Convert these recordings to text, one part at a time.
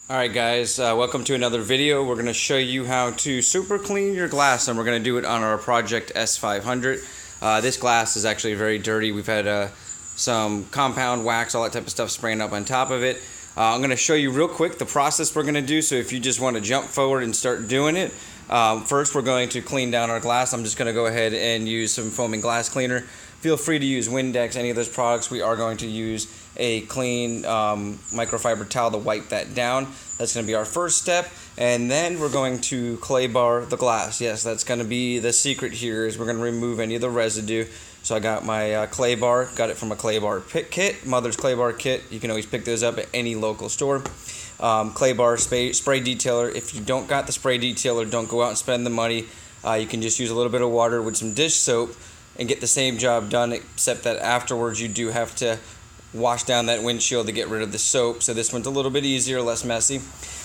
Alright guys, welcome to another video. We're going to show you how to super clean your glass, and we're going to do it on our project S500. This glass is actually very dirty. We've had some compound wax, all that type of stuff spraying up on top of it. I'm going to show you real quick the process we're going to do, so if you just want to jump forward and start doing it. First we're going to clean down our glass. I'm just going to go ahead and use some foaming glass cleaner. Feel free to use Windex, any of those products. We are going to use a clean microfiber towel to wipe that down. That's going to be our first step, and then we're going to clay bar the glass. Yes, that's going to be the secret here, is we're going to remove any of the residue. So I got my clay bar, got it from a clay bar kit, Mother's clay bar kit. You can always pick those up at any local store. Clay bar spray detailer. If you don't got the spray detailer, don't go out and spend the money. You can just use a little bit of water with some dish soap and get the same job done, except that afterwards you do have to wash down that windshield to get rid of the soap. So this one's a little bit easier, less messy.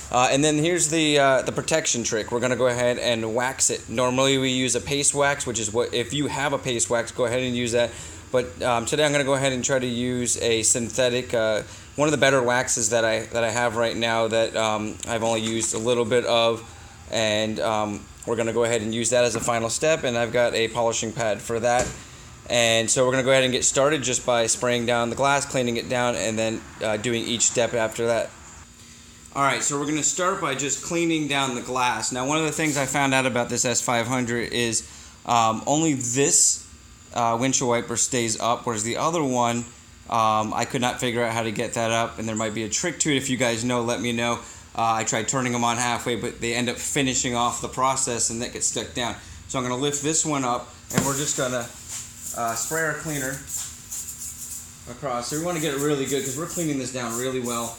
And then here's the protection trick. We're going to go ahead and wax it. Normally we use a paste wax, which is what, if you have a paste wax, go ahead and use that. But today I'm going to go ahead and try to use a synthetic, one of the better waxes that I have right now that I've only used a little bit of, and we're going to go ahead and use that as a final step, and I've got a polishing pad for that. And so we're going to go ahead and get started just by spraying down the glass, cleaning it down, and then doing each step after that. Alright, so we're going to start by just cleaning down the glass. Now, one of the things I found out about this S500 is only this windshield wiper stays up, whereas the other one, I could not figure out how to get that up, and there might be a trick to it. If you guys know, let me know. I tried turning them on halfway, but they end up finishing off the process, and that gets stuck down. So I'm going to lift this one up, and we're just going to spray our cleaner across. So we want to get it really good because we're cleaning this down really well.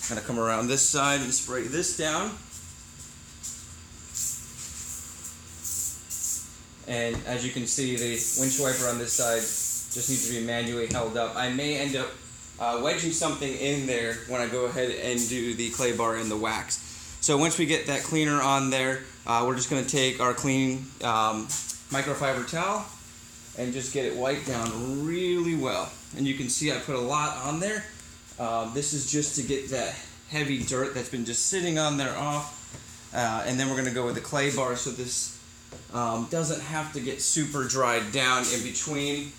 Kind of come around this side and spray this down. And as you can see, the windshield wiper on this side just needs to be manually held up. I may end up wedging something in there when I go ahead and do the clay bar and the wax. So once we get that cleaner on there, we're just going to take our clean microfiber towel and just get it wiped down really well. And you can see I put a lot on there. This is just to get that heavy dirt that's been just sitting on there off. And then we're going to go with the clay bar, so this doesn't have to get super dried down in between.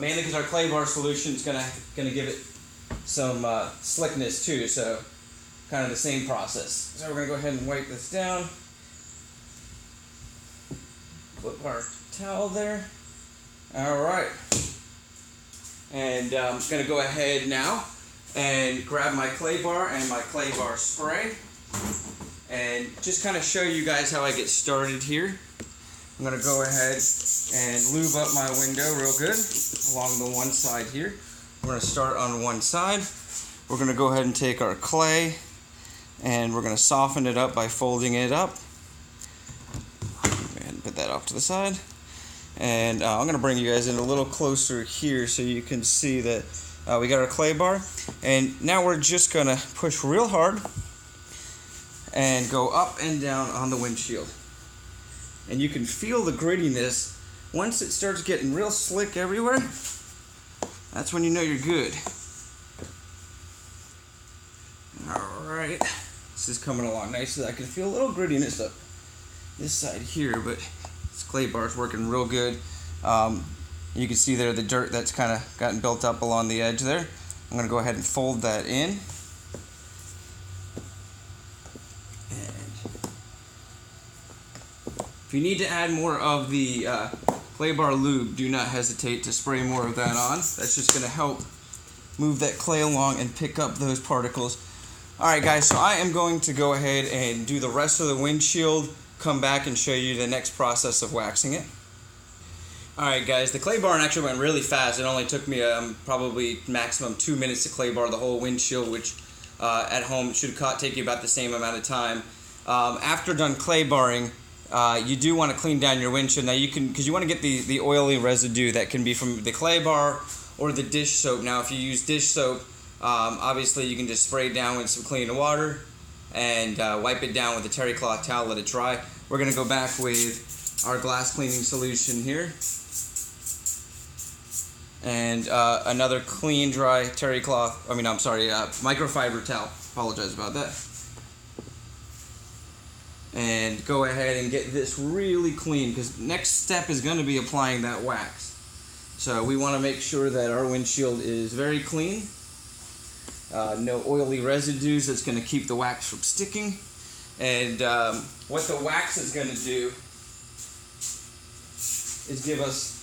Mainly because our clay bar solution is going to give it some slickness too, so kind of the same process. So we're going to go ahead and wipe this down. Flip our towel there. Alright. And I'm going to go ahead now and grab my clay bar and my clay bar spray and just kind of show you guys how I get started here. I'm going to go ahead and lube up my window real good along the one side here. We're going to start on one side. We're going to go ahead and take our clay and we're going to soften it up by folding it up. Go ahead and put that off to the side. And I'm going to bring you guys in a little closer here so you can see that we got our clay bar. And now we're just going to push real hard and go up and down on the windshield. And you can feel the grittiness. Once it starts getting real slick everywhere, that's when you know you're good. Alright, this is coming along nicely. I can feel a little grittiness up this side here, but this clay bar is working real good. You can see there the dirt that's kind of gotten built up along the edge there. I'm going to go ahead and fold that in. And if you need to add more of the clay bar lube, do not hesitate to spray more of that on. That's just going to help move that clay along and pick up those particles. Alright guys, so I am going to go ahead and do the rest of the windshield, come back and show you the next process of waxing it. Alright guys, the clay bar actually went really fast. It only took me probably maximum 2 minutes to clay bar the whole windshield, which at home should take you about the same amount of time. After done clay barring, you do want to clean down your windshield. Now you can, because you want to get the oily residue that can be from the clay bar or the dish soap. Now if you use dish soap, obviously you can just spray it down with some clean water and wipe it down with a terry cloth towel, let it dry. We're going to go back with our glass cleaning solution here. and another clean, dry terry cloth. Microfiber towel. Apologize about that. And go ahead and get this really clean, because next step is going to be applying that wax. So we want to make sure that our windshield is very clean. No oily residues that's going to keep the wax from sticking. And what the wax is going to do is give us,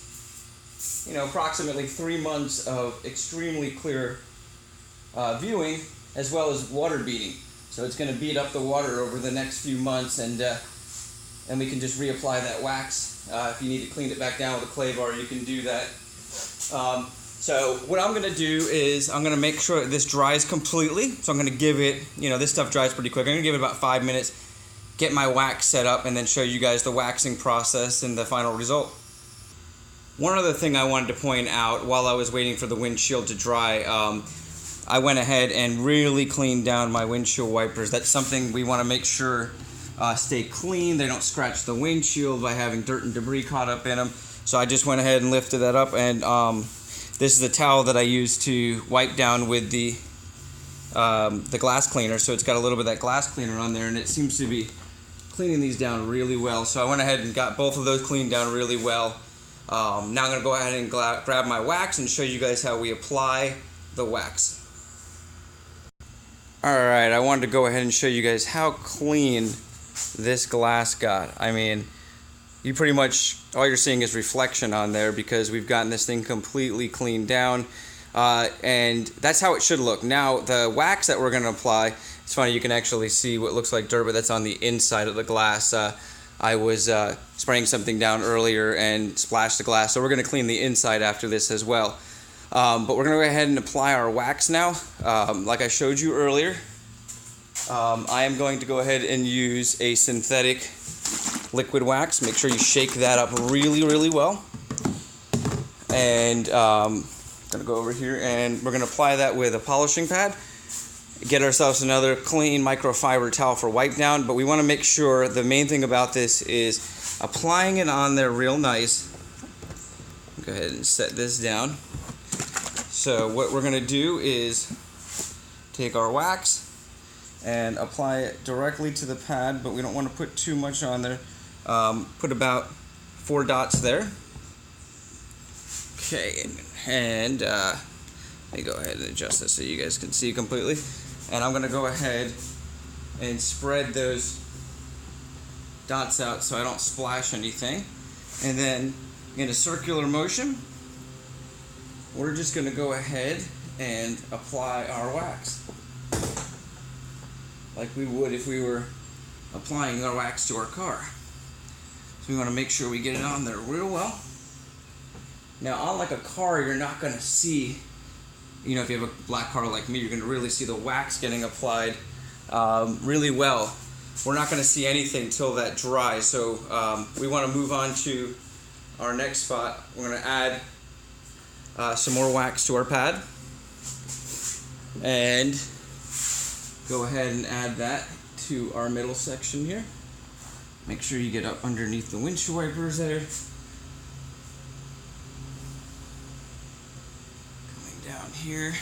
approximately 3 months of extremely clear viewing, as well as water beading. So it's going to beat up the water over the next few months, and we can just reapply that wax. If you need to clean it back down with a clay bar, you can do that. So what I'm going to do is I'm going to make sure this dries completely. So I'm going to give it, this stuff dries pretty quick. I'm going to give it about 5 minutes, get my wax set up, and then show you guys the waxing process and the final result. One other thing I wanted to point out while I was waiting for the windshield to dry, I went ahead and really cleaned down my windshield wipers. That's something we want to make sure stay clean. They don't scratch the windshield by having dirt and debris caught up in them. So I just went ahead and lifted that up, and this is the towel that I use to wipe down with the glass cleaner. So it's got a little bit of that glass cleaner on there, and it seems to be cleaning these down really well. So I went ahead and got both of those cleaned down really well. Now I'm going to go ahead and grab my wax and show you guys how we apply the wax. Alright, I wanted to go ahead and show you guys how clean this glass got. I mean, you pretty much, all you're seeing is reflection on there, because we've gotten this thing completely cleaned down. And that's how it should look. Now, the wax that we're going to apply, it's funny, you can actually see what looks like dirt, but that's on the inside of the glass. I was spraying something down earlier and splashed the glass, so we're going to clean the inside after this as well. But we're going to go ahead and apply our wax now. Like I showed you earlier, I am going to go ahead and use a synthetic liquid wax. Make sure you shake that up really, really well. And I'm going to go over here, and we're going to apply that with a polishing pad. Get ourselves another clean microfiber towel for wipe down, but we want to make sure, the main thing about this is applying it on there real nice. Go ahead and set this down. So what we're going to do is take our wax and apply it directly to the pad, but we don't want to put too much on there. Put about 4 dots there. Okay, and let me go ahead and adjust this so you guys can see completely. And I'm going to go ahead and spread those dots out so I don't splash anything. And then in a circular motion, we're just going to go ahead and apply our wax like we would if we were applying our wax to our car. So we want to make sure we get it on there real well. Now, unlike a car, you're not going to see, if you have a black car like me, you're going to really see the wax getting applied really well. We're not going to see anything till that dries. So we want to move on to our next spot. We're going to add some more wax to our pad, and go ahead and add that to our middle section here. Make sure you get up underneath the windshield wipers there. Coming down here.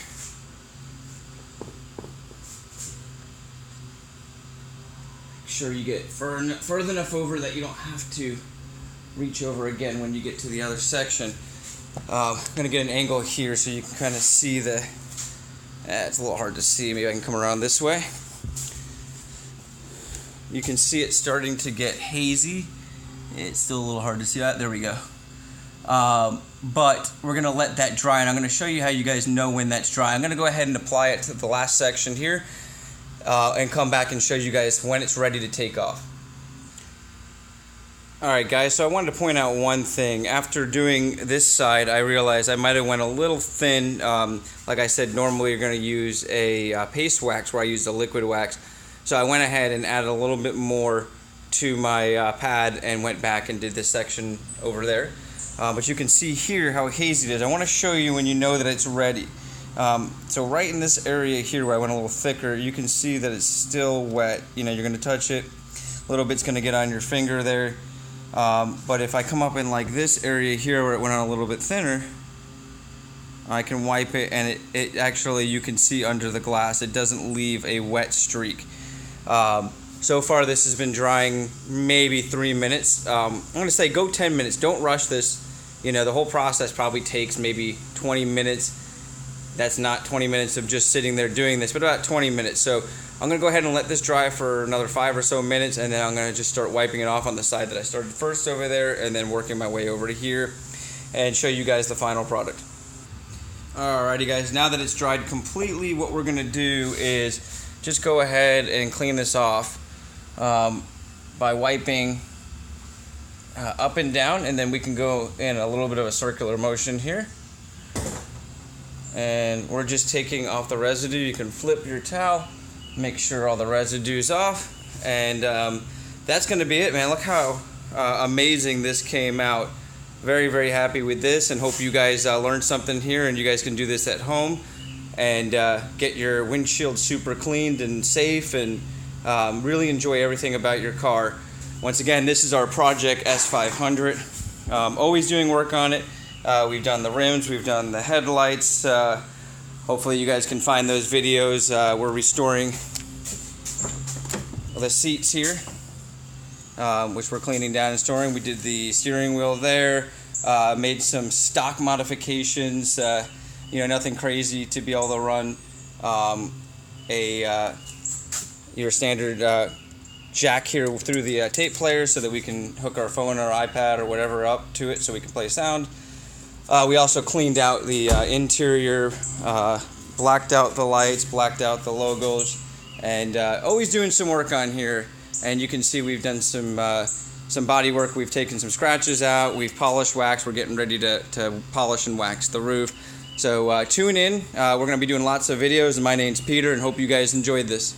Make sure you get further enough over that you don't have to reach over again when you get to the other section. I'm going to get an angle here so you can kind of see the... it's a little hard to see. Maybe I can come around this way. You can see it starting to get hazy. It's still a little hard to see that. There we go. But we're going to let that dry, and I'm going to show you how you guys know when that's dry. I'm going to go ahead and apply it to the last section here and come back and show you guys when it's ready to take off. Alright guys, so I wanted to point out one thing. After doing this side, I realized I might have went a little thin. Like I said, normally you're going to use a paste wax, where I use the liquid wax. So I went ahead and added a little bit more to my pad and went back and did this section over there. But you can see here how hazy it is. I want to show you when you know that it's ready. So right in this area here where I went a little thicker, you can see that it's still wet. You're going to touch it. A little bit's going to get on your finger there. But if I come up in like this area here where it went on a little bit thinner, I can wipe it, and it actually, you can see under the glass, it doesn't leave a wet streak. So far this has been drying maybe 3 minutes. I'm going to say go 10 minutes. Don't rush this. You know, the whole process probably takes maybe 20 minutes. That's not 20 minutes of just sitting there doing this, but about 20 minutes. So I'm going to go ahead and let this dry for another 5 or so minutes, and then I'm going to just start wiping it off on the side that I started first over there, and then working my way over to here and show you guys the final product. Alrighty guys, now that it's dried completely, what we're going to do is just go ahead and clean this off by wiping up and down, and then we can go in a little bit of a circular motion here. And we're just taking off the residue. You can flip your towel, make sure all the residue's off, and that's going to be it, man. Look how amazing this came out. Very, very happy with this, and hope you guys learned something here, and you guys can do this at home and get your windshield super cleaned and safe, and really enjoy everything about your car. Once again, this is our project S500. Always doing work on it. We've done the rims, we've done the headlights. Hopefully you guys can find those videos. We're restoring the seats here, which we're cleaning down and storing. We did the steering wheel there, made some stock modifications, you know, nothing crazy to be able to run your standard jack here through the tape player, so that we can hook our phone or iPad or whatever up to it so we can play sound. We also cleaned out the interior, blacked out the lights, blacked out the logos, and always doing some work on here. And you can see we've done some body work. We've taken some scratches out. We've polished wax. We're getting ready to polish and wax the roof. So tune in. We're going to be doing lots of videos, and my name's Peter, and hope you guys enjoyed this.